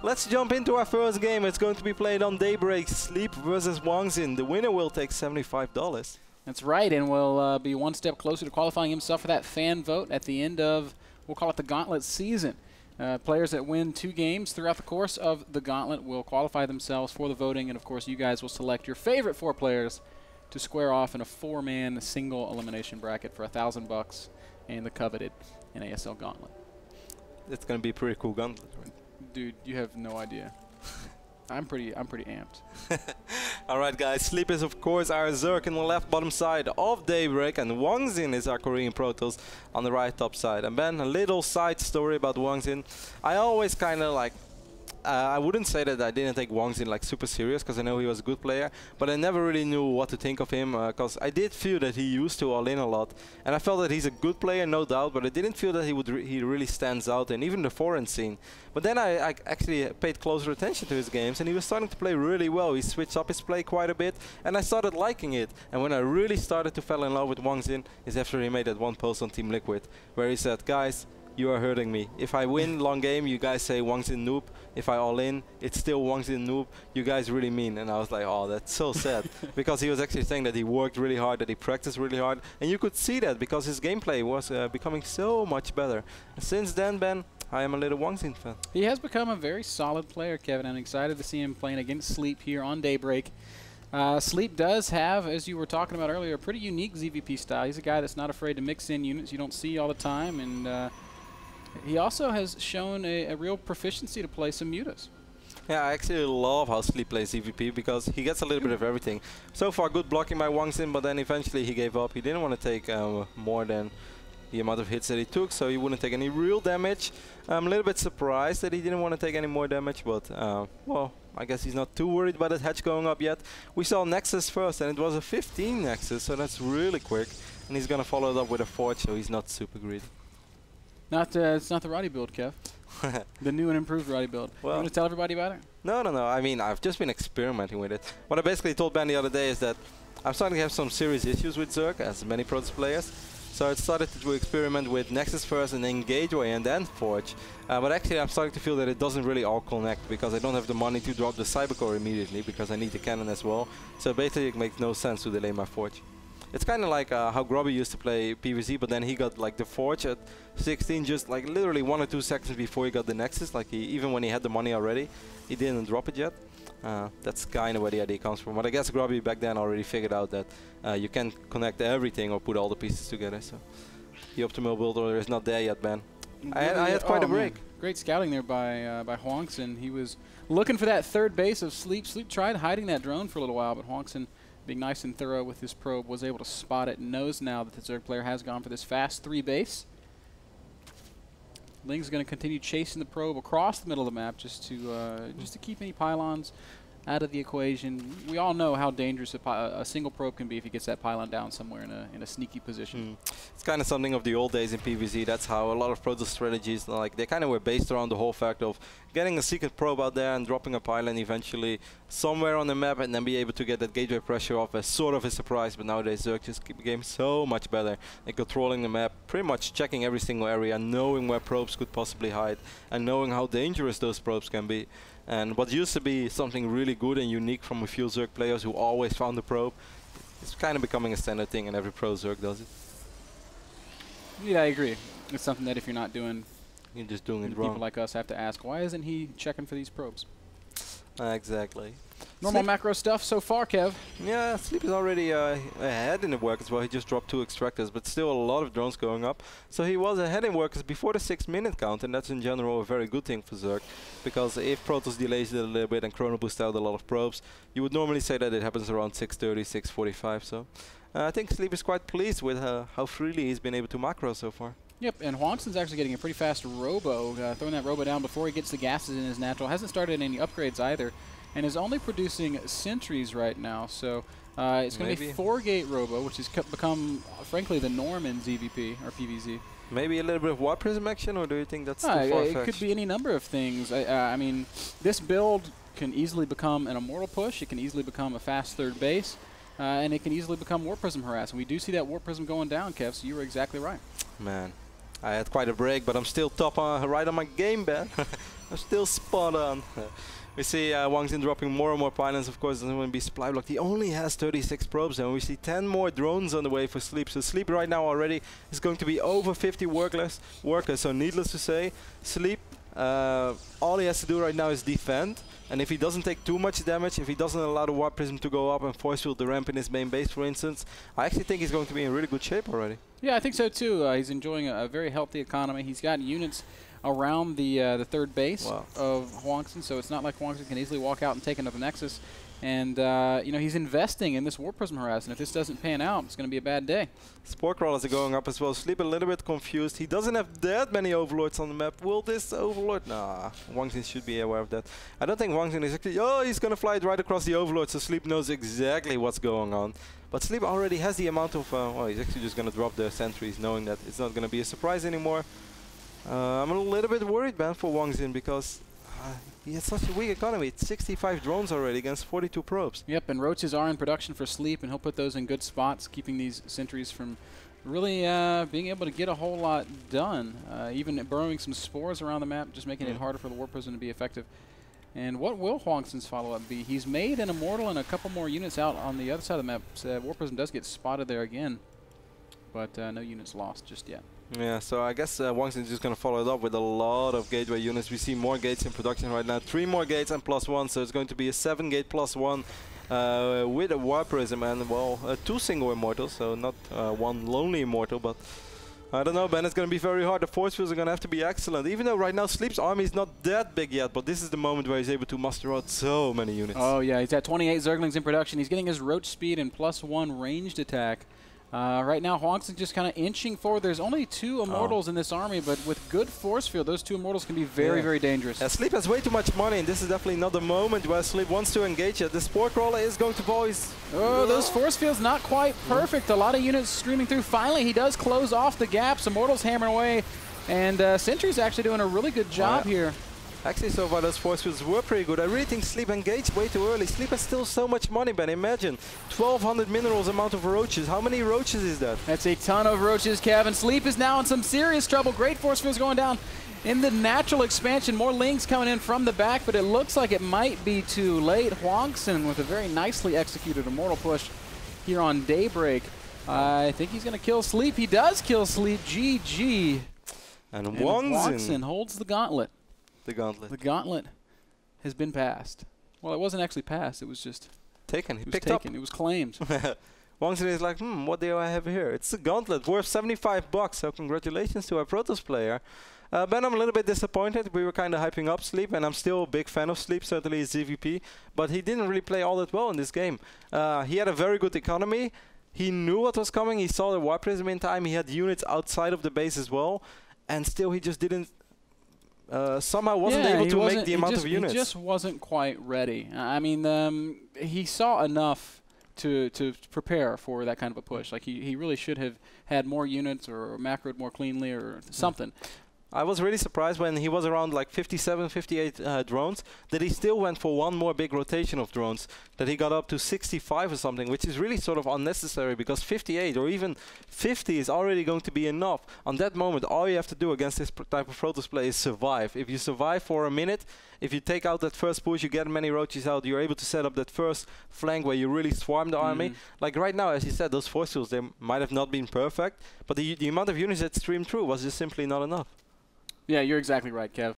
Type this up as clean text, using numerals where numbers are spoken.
Let's jump into our first game. It's going to be played on Daybreak. Sleep versus Hwangsin. The winner will take $75. That's right, and will be one step closer to qualifying himself for that fan vote at the end of, we'll call it the Gauntlet season. Players that win 2 games throughout the course of the Gauntlet will qualify themselves for the voting, and of course you guys will select your favorite 4 players to square off in a 4-man single elimination bracket for $1,000 and the coveted NASL Gauntlet. It's going to be a pretty cool gauntlet, right? Dude, you have no idea. I'm pretty amped. Alright guys, Sleep is of course our Zerg in the left bottom side of Daybreak, and Hwangsin is our Korean Protoss on the right top side. And Ben, a little side story about Hwangsin. I always kind of like, I wouldn't say that I didn't take Hwangsin like super serious, because I know he was a good player, but I never really knew what to think of him, because I did feel that he used to all in a lot, and I felt that he's a good player, no doubt, but I didn't feel that he really stands out in even the foreign scene. But then I actually paid closer attention to his games, and he was starting to play really well. He switched up his play quite a bit, and I started liking it. And when I really started to fall in love with Hwangsin is after he made that one post on Team Liquid, where he said, guys, you are hurting me. If I win long game, you guys say Hwangsin noob. If I all in, it's still Hwangsin noob. You guys really mean. And I was like, oh, that's so sad. Because he was actually saying that he worked really hard, that he practiced really hard. And you could see that because his gameplay was becoming so much better. And since then, Ben, I am a little Hwangsin fan. He has become a very solid player, Kevin. I'm excited to see him playing against Sleep here on Daybreak. Sleep does have, as you were talking about earlier, a pretty unique ZVP style. He's a guy that's not afraid to mix in units you don't see all the time. And he also has shown a real proficiency to play some mutas. Yeah, I actually love how Sleep plays EVP because he gets a little bit of everything. So far, good blocking by Hwangsin, but then eventually he gave up. He didn't want to take more than the amount of hits that he took, so he wouldn't take any real damage. I'm a little bit surprised that he didn't want to take any more damage, but well, I guess he's not too worried about his hedge going up yet. We saw Nexus first, and it was a 15 Nexus, so that's really quick. And he's going to follow it up with a Forge, so he's not super greedy. It's not the Roddy build, Kev. The new and improved Roddy build. Well, you want to tell everybody about it? No. I mean, I've just been experimenting with it. What I basically told Ben the other day is that I'm starting to have some serious issues with Zerg, as many Protoss players. So I started to experiment with Nexus first and then Gateway and then Forge. But actually I'm starting to feel that it doesn't really all connect because I don't have the money to drop the Cybercore immediately because I need the cannon as well. So basically it makes no sense to delay my Forge. It's kind of like how Grubby used to play PvZ, but then he got like the Forge at 16 just like literally 1 or 2 seconds before he got the Nexus. Like even when he had the money already, he didn't drop it yet. That's kind of where the idea comes from. But I guess Grubby back then already figured out that you can't connect everything or put all the pieces together. So the optimal build order is not there yet, Ben. I had quite a break. Man. Great scouting there by Hwangsin. He was looking for that third base of Sleep. Sleep tried hiding that drone for a little while, but Hwangsin, being nice and thorough with his probe, was able to spot it and knows now that the Zerg player has gone for this fast 3 base. Ling's going to continue chasing the probe across the middle of the map just to keep any pylons out of the equation. We all know how dangerous a single probe can be if he gets that pylon down somewhere in a sneaky position. It's kind of something of the old days in PvZ. That's how a lot of Protoss strategies, like they kind of were based around the whole fact of getting a secret probe out there and dropping a pylon eventually somewhere on the map and then be able to get that gateway pressure off as sort of a surprise. But nowadays Zerg just keep the game so much better. Like controlling the map, pretty much checking every single area, knowing where probes could possibly hide and knowing how dangerous those probes can be. And what used to be something really good and unique from a few Zerg players who always found the probe, it's kind of becoming a standard thing and every pro Zerg does it. Yeah, I agree. It's something that if you're not doing, you're just doing it wrong. People like us have to ask, why isn't he checking for these probes? Exactly. Normal macro stuff so far, Kev. Yeah, Sleep is already ahead in the work as well. He just dropped 2 extractors, but still a lot of drones going up. So he was ahead in workers before the 6-minute count, and that's in general a very good thing for Zerg. Because if Protoss delays it a little bit and chrono boosts out a lot of probes, you would normally say that it happens around 6:30, 6:45. So I think Sleep is quite pleased with how freely he's been able to macro so far. Yep, and Hwangsin's actually getting a pretty fast robo, throwing that robo down before he gets the gases in his natural. Hasn't started any upgrades either, and is only producing sentries right now. So it's going to be 4-gate robo, which has become, frankly, the norm in ZVP or PvZ. Maybe a little bit of Warp Prism action, or do you think that's too far-fetched? It could be any number of things. I mean, this build can easily become an Immortal push. It can easily become a fast third base. And it can easily become Warp Prism harass. And we do see that Warp Prism going down, Kev, so you were exactly right. Man, I had quite a break, but I'm still top right on my game, Ben. I'm still spot on. We see Hwangsin dropping more and more prominence. Of course, doesn't want to be supply blocked. He only has 36 probes, and we see 10 more drones on the way for Sleep. So Sleep right now already is going to be over 50 workers. So needless to say, Sleep, all he has to do right now is defend. And if he doesn't take too much damage, if he doesn't allow the Warp Prism to go up and force field the ramp in his main base, for instance, I actually think he's going to be in really good shape already. Yeah, I think so too. He's enjoying a very healthy economy. He's got units around the third base of Hwangsin, so it's not like Hwangsin can easily walk out and take another Nexus. And, you know, he's investing in this Warp Prism harass, and if this doesn't pan out, it's going to be a bad day. Spore Crawlers are going up as well. Sleep a little bit confused. He doesn't have that many Overlords on the map. Will this Overlord? Nah, Hwangsin should be aware of that. I don't think Hwangsin is actually... Oh, he's going to fly it right across the Overlord, so Sleep knows exactly what's going on. But Sleep already has the amount of... well, he's actually just going to drop the sentries, knowing that it's not going to be a surprise anymore. I'm a little bit worried, man, for Hwangsin, because he has such a weak economy. It's 65 drones already against 42 probes. Yep, and roaches are in production for Sleep, and he'll put those in good spots, keeping these sentries from really being able to get a whole lot done. Even burrowing some spores around the map, just making it harder for the Warp Prism to be effective. And what will Hwangsin's follow-up be? He's made an Immortal and a couple more units out on the other side of the map. So Warp Prism does get spotted there again, but no units lost just yet. Yeah, so I guess Hwangsin is just going to follow it up with a lot of gateway units. We see more gates in production right now. 3 more gates and +1, so it's going to be a 7-gate +1 with a Warp Prism and, well, 2 single Immortals, so not 1 lonely Immortal, but I don't know, Ben, it's going to be very hard. The force fields are going to have to be excellent, even though right now Sleep's army is not that big yet, but this is the moment where he's able to muster out so many units. Oh yeah, he's at 28 Zerglings in production. He's getting his Roach speed and +1 ranged attack. Right now, Hwangsin just kind of inching forward. There's only 2 Immortals in this army, but with good force field, those 2 Immortals can be very, very dangerous. Yeah, Sleep has way too much money, and this is definitely not the moment where Sleep wants to engage it. The Spore Crawler is going to voice. Oh, those force fields not quite perfect. A lot of units streaming through. Finally, he does close off the gaps. Immortals hammering away, and Sentry's actually doing a really good job here. Actually, so far those force fields were pretty good. I really think Sleep engaged way too early. Sleep has still so much money, Ben. Imagine 1,200 minerals amount of roaches. How many roaches is that? That's a ton of roaches, Kevin. Sleep is now in some serious trouble. Great force fields going down in the natural expansion. More links coming in from the back, but it looks like it might be too late. Hwangsin with a very nicely executed Immortal push here on Daybreak. I think he's going to kill Sleep. He does kill Sleep. GG. And Hwangsin holds the gauntlet. The gauntlet. The gauntlet has been passed. Well, it wasn't actually passed. It was just taken. It was taken. It was claimed. Hwangsin is like, what do I have here? It's a gauntlet worth $75. So congratulations to our Protoss player. Ben, I'm a little bit disappointed. We were kind of hyping up Sleep, and I'm still a big fan of Sleep, certainly as ZVP. But he didn't really play all that well in this game. He had a very good economy. He knew what was coming. He saw the Warp Prism in time. He had units outside of the base as well. And still, he just didn't... somehow wasn't able to make the amount of units. He just wasn't quite ready. I mean, he saw enough to prepare for that kind of a push. Like he really should have had more units or macroed more cleanly or something. I was really surprised when he was around like 57, 58 drones, that he still went for one more big rotation of drones, that he got up to 65 or something, which is really sort of unnecessary, because 58 or even 50 is already going to be enough. On that moment, all you have to do against this type of Protoss play is survive. If you survive for a minute, if you take out that first push, you get many roaches out, you're able to set up that first flank where you really swarm the army. Like right now, as you said, those force fields, they might have not been perfect, but the amount of units that streamed through was just simply not enough. Yeah, you're exactly right, Kev.